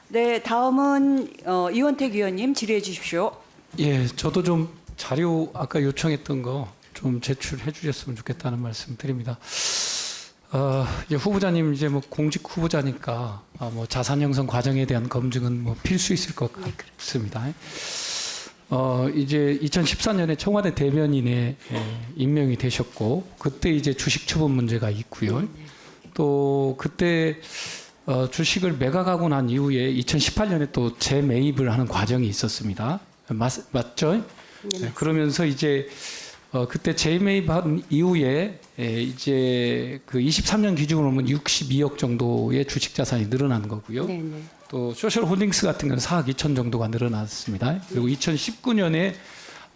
네, 다음은 이원택 의원님 질의해 주십시오. 예, 저도 좀 자료 아까 요청했던 거 좀 제출해 주셨으면 좋겠다는 말씀 드립니다. 이제 후보자님 이제 뭐 공직 후보자니까 뭐 자산 형성 과정에 대한 검증은 뭐 필수 있을 것 같습니다. 이제 2014년에 청와대 대변인에 임명이 되셨고 그때 이제 주식 처분 문제가 있고요. 또 그때 주식을 매각하고 난 이후에 2018년에 또 재매입을 하는 과정이 있었습니다. 맞죠? 네, 그러면서 이제 그때 재매입한 이후에 이제 그 23년 기준으로 보면 62억 정도의 주식 자산이 늘어난 거고요. 네네. 또 소셜홀딩스 같은 경우는 4억 2천 정도가 늘어났습니다. 그리고 2019년에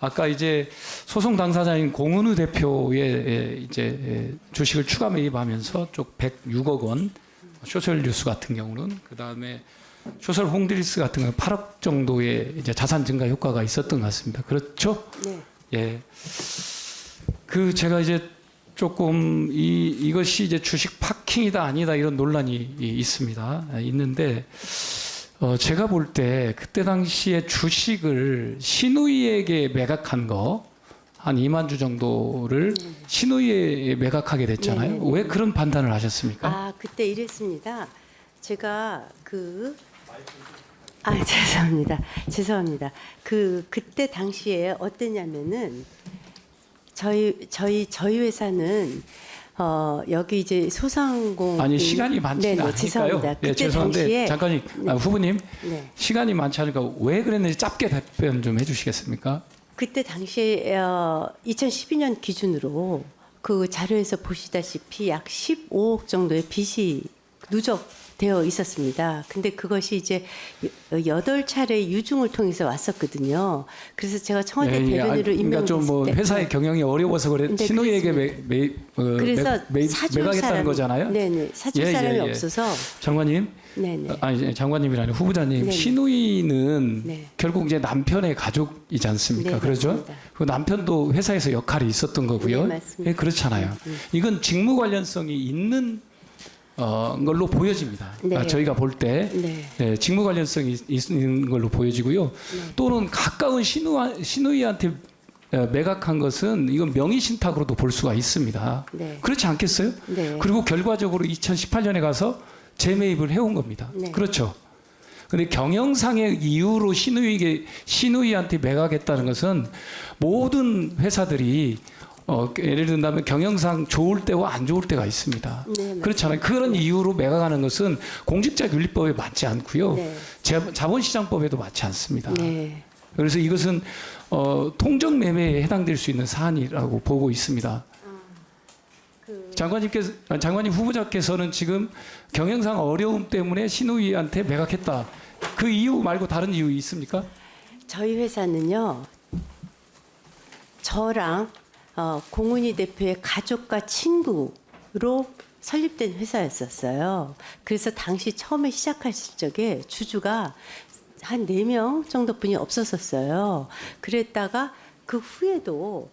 아까 이제 소송 당사자인 공은우 대표의 이제 주식을 추가 매입하면서 쪽 106억 원, 소셜뉴스 같은 경우는 그 다음에 소셜홀딩스 같은 경우는 8억 정도의 이제 자산 증가 효과가 있었던 것 같습니다. 그렇죠? 네. 예. 그 제가 이제 조금 이것이 이제 주식 파킹이다 아니다 이런 논란이 있습니다. 있는데 제가 볼 때 그때 당시에 주식을 신우이에게 매각한 거 한 2만 주 정도를 신우이에 매각하게 됐잖아요. 네네네. 왜 그런 판단을 하셨습니까? 아, 그때 이랬습니다. 제가 죄송합니다. 그때 당시에 어땠냐면은 저희 회사는 여기 이제 소상공 아니 시간이 많지가 않으니까요. 죄송합니다. 예, 그때 죄송한데 당시에 잠깐 후보님 네. 시간이 많지 않으니까 왜 그랬는지 짧게 답변 좀 해주시겠습니까? 그때 당시에 2012년 기준으로 그 자료에서 보시다시피 약 15억 정도의 빚이 누적되어 있었습니다. 근데 그것이 이제 8차례 유증을 통해서 왔었거든요. 그래서 제가 청와대 대변인으로 그러니까 임명됐을 좀 뭐 때 회사의 경영이 어려워서 그래 네, 신우이에게 그래서 사줄 매각했다는 사람이 거잖아요. 네네 사줄 예, 사람이 예, 예. 없어서 장관님, 네네 아니 장관님이 아니라 후보자님, 네네. 신우이는 네. 결국 이제 남편의 가족이지 않습니까? 네, 그러죠? 맞습니다. 그 남편도 회사에서 역할이 있었던 거고요. 네, 맞습니다. 예, 그렇잖아요. 이건 직무 관련성이 있는 걸로 보여집니다. 네. 저희가 볼 때 네. 직무 관련성이 있는 걸로 보여지고요. 또는 가까운 신우이한테 매각한 것은 이건 명의 신탁으로도 볼 수가 있습니다. 네. 그렇지 않겠어요? 네. 그리고 결과적으로 2018년에 가서 재매입을 해온 겁니다. 네. 그렇죠? 근데 경영상의 이유로 신우이한테 매각했다는 것은 모든 회사들이 예를 든다면 경영상 좋을 때와 안 좋을 때가 있습니다. 네, 그렇잖아요. 그런 이유로 매각하는 것은 공직자윤리법에 맞지 않고요. 네. 자본시장법에도 맞지 않습니다. 네. 그래서 이것은 통정매매에 해당될 수 있는 사안이라고 보고 있습니다. 장관님 후보자께서는 지금 경영상 어려움 때문에 신우이한테 매각했다. 그 이유 말고 다른 이유 있습니까? 저희 회사는요 저랑 공은희 대표의 가족과 친구로 설립된 회사였었어요. 그래서 당시 처음에 시작했을 적에 주주가 한 4명 정도뿐이 없었었어요. 그랬다가 그 후에도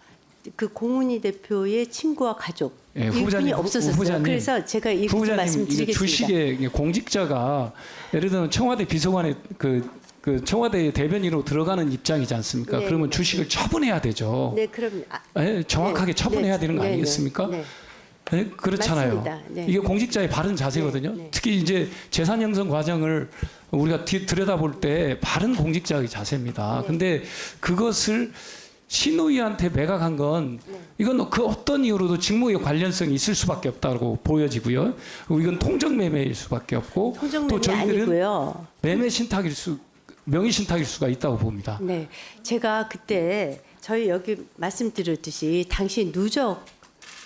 그 공은희 대표의 친구와 가족 예, 이분이 없었었어요. 후보자님, 그래서 제가 이렇게 후보자님, 이게 말씀드리겠습니다. 주식에 공직자가 예를 들면 청와대 비서관에 그 청와대 대변인으로 들어가는 입장이지 않습니까? 네, 그러면 네. 주식을 처분해야 되죠. 네, 그럼 정확하게 네, 처분해야 네, 되는 거 네, 아니겠습니까? 네, 그렇잖아요. 맞습니다. 네. 이게 공직자의 바른 자세거든요. 네, 네. 특히 이제 재산 형성 과정을 우리가 들여다볼 때 바른 공직자의 자세입니다. 네. 근데 그것을 신우이한테 매각한 건 이건 그 어떤 이유로도 직무에 관련성이 있을 수밖에 없다고 보여지고요. 그리고 이건 통정매매일 수밖에 없고 또 통정매매 저희들은 아니고요. 명의 신탁일 수가 있다고 봅니다. 네, 제가 그때 저희 여기 말씀드렸듯이 당시 누적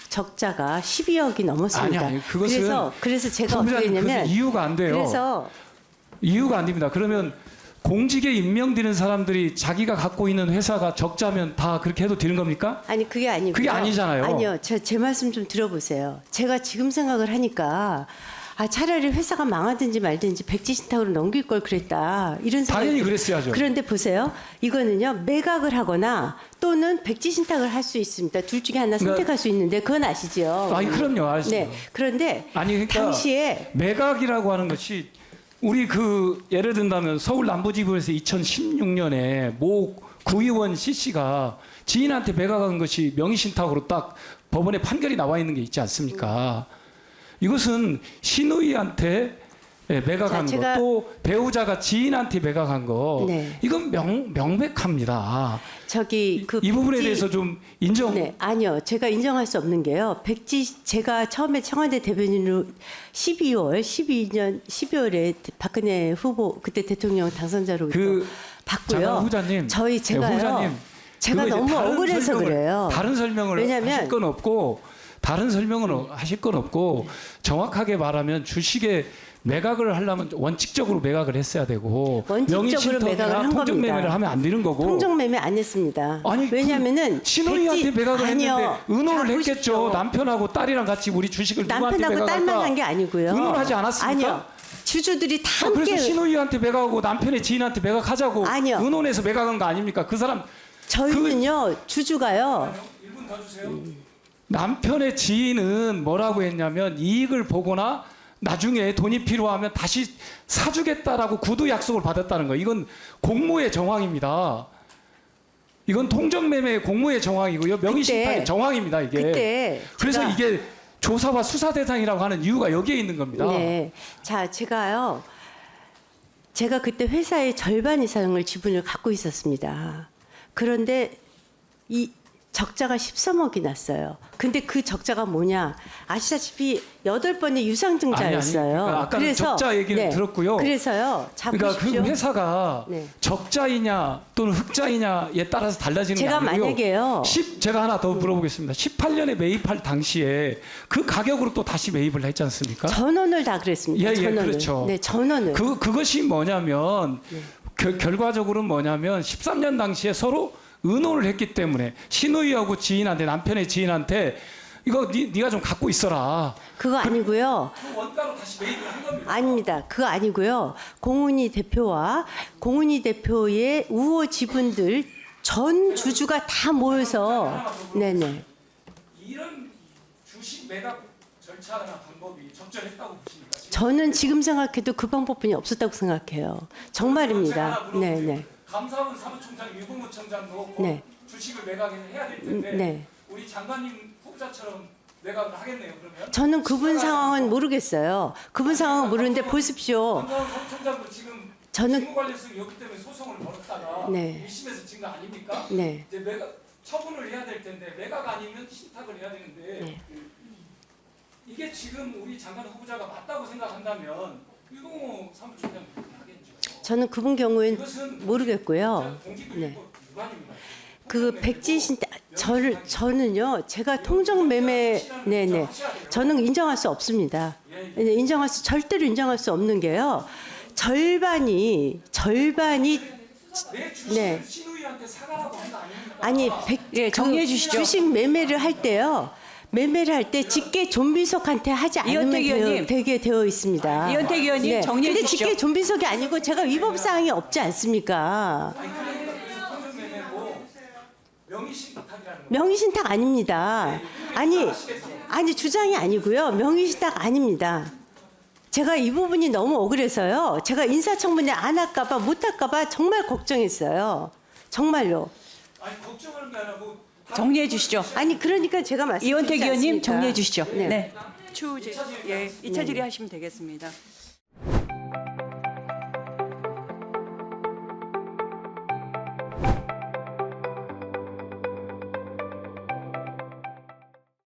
적자가 12억이 넘었습니다. 아니, 그것은 그래서 제가 어떻게 후보자님, 했냐면 그것은 이유가 안 돼요. 그래서 이유가 안 됩니다. 그러면 공직에 임명되는 사람들이 자기가 갖고 있는 회사가 적자면 다 그렇게 해도 되는 겁니까? 아니 그게 아니고요. 그게 아니잖아요. 아니요, 제 말씀 좀 들어보세요. 제가 지금 생각을 하니까 차라리 회사가 망하든지 말든지 백지신탁으로 넘길 걸 그랬다. 이런 생각이 당연히 그랬어야죠. 그런데 보세요. 이거는요. 매각을 하거나 또는 백지신탁을 할 수 있습니다. 둘 중에 하나 선택할 수 있는데 그건 아시죠? 아니 그럼요, 알죠. 네. 그런데 아니 그러니까 당시에 매각이라고 하는 것이 우리 그 예를 든다면 서울 남부지법에서 2016년에 모 구의원 CC가 지인한테 매각한 것이 명의신탁으로 딱 법원에 판결이 나와 있는 게 있지 않습니까? 이것은 신우이한테 매각한 자, 거, 제가- 또 배우자가 지인한테 매각한 거, 네. 이건 명백합니다. 저기 그 이 부분에 백지- 대해서 좀 인정. 네, 아니요. 제가 인정할 수 없는 게요. 제가 처음에 청와대 대변인으로 12년 12월에 박근혜 후보 그때 대통령 당선자로부터 그 받고요. 장관 후자님, 제가요. 후자님, 제가 그거 이제 너무 다른 억울해서 그래요. 다른 설명을 왜냐면- 하실 건 없고, 다른 설명을 하실 건 없고, 정확하게 말하면 주식에 매각을 하려면 원칙적으로 매각을 했어야 되고, 원칙적으로 매각을 한 통정 겁니다. 매매를 하면 안 되는 거고. 통정매매 안 했습니다. 아니, 왜냐면은 신우이한테 매각을 아니요. 했는데 의논을 자, 했겠죠. 보십시오. 남편하고 딸이랑 같이 우리 주식을 누구한테 남편하고 매각할까? 딸만 한 게 아니고요. 의논하지 않았습니까? 아니요. 주주들이 다 그래서 함께 신우이한테 매각하고 남편의 지인한테 매각하자고 아니요. 의논해서 매각한 거 아닙니까? 그 사람 저희는요. 주주가요. 1분 더 주세요. 남편의 지인은 뭐라고 했냐면 이익을 보거나 나중에 돈이 필요하면 다시 사주겠다라고 구두 약속을 받았다는 거. 이건 공모의 정황입니다. 이건 통정매매의 공모의 정황이고요. 명의신탁의 그때- 정황입니다. 이게. 그때 그래서 제가- 이게 조사와 수사 대상이라고 하는 이유가 여기에 있는 겁니다. 네. 자, 제가 그때 회사의 절반 이상을 지분을 갖고 있었습니다. 그런데 이 적자가 13억이 났어요. 근데 그 적자가 뭐냐? 아시다시피 8번의 유상증자였어요. 그러니까 아까는 적자 얘기를 들었고요. 그래서요. 자, 그러니까 보십시오. 그 회사가 네. 적자이냐 또는 흑자이냐에 따라서 달라지는 제가 게 아니고요. 만약에요. 제가 하나 더 물어보겠습니다. 18년에 매입할 당시에 그 가격으로 또 다시 매입을 했지 않습니까? 전원을 다 그랬습니다. 예, 전원을. 그렇죠. 네, 전원을. 그것이 뭐냐면 네. 결과적으로는 뭐냐면 13년 당시에 서로 의논을 했기 때문에 신우이하고 지인한테 남편의 지인한테 이거 네가 좀 갖고 있어라. 그거 아니고요. 그 원가로 다시 매입을 한 겁니다. 아닙니다. 그거 아니고요. 공훈이 대표의 우호 지분들 전 주주가 다 모여서 네네. 이런 주식 매각 절차나 방법이 적절했다고 보십니까? 저는 지금 생각해도 그 방법뿐이 없었다고 생각해요. 정말입니다. 네네. 감사원 사무총장 유보무청장도 네. 주식을 매각해야 될 텐데 네. 우리 장관님 후보자처럼 매각을 하겠네요. 그러면 저는 그분 상황은 모르겠어요. 그분 상황은 모르는데 보십시오. 감사원 사무총장도 지금 저는 직무 관련성이 없기 때문에 소송을 벌였다가 네. 1심에서 진 거 아닙니까? 네. 이제 매각 처분을 해야 될 텐데 매각 아니면 신탁을 해야 되는데 네. 이게 지금 우리 장관 후보자가 맞다고 생각한다면 유동호 사무총장 하겠죠. 저는 그분 경우엔 이것은 모르겠고요. 공직을 네. 위반입니다. 그 백지신 저는요. 제가 통정 매매 네네. 저는 인정할 수 없습니다. 네, 절대로 인정할 수 없는 게요. 절반이 내 주식을 네. 신우이한테 사가라고 한 거 아닙니까? 아니 예, 정리해 주시죠. 주식 매매를 할 때요. 매매를 할 때 직계 존비속한테 하지 않으면 이현택 의원님. 되게 되어 있습니다. 이현택 의원님 정리해 근데 주시죠. 직계 존비속이 아니고 제가 위법 사항이 없지 않습니까? 통정 매매고 명의신탁이라는 거. 명의신탁 아닙니다. 아니 주장이 아니고요. 명의신탁 아닙니다. 제가 이 부분이 너무 억울해서요. 제가 인사청문회 안 할까봐 못 할까봐 정말 걱정했어요. 정말로. 아니 걱정하는 게 아니고 정리해 주시죠. 아니 그러니까 제가 말씀드리지 이원택 의원님 않습니까? 정리해 주시죠. 네. 네. 추 예, 2차 질의하시면 되겠습니다.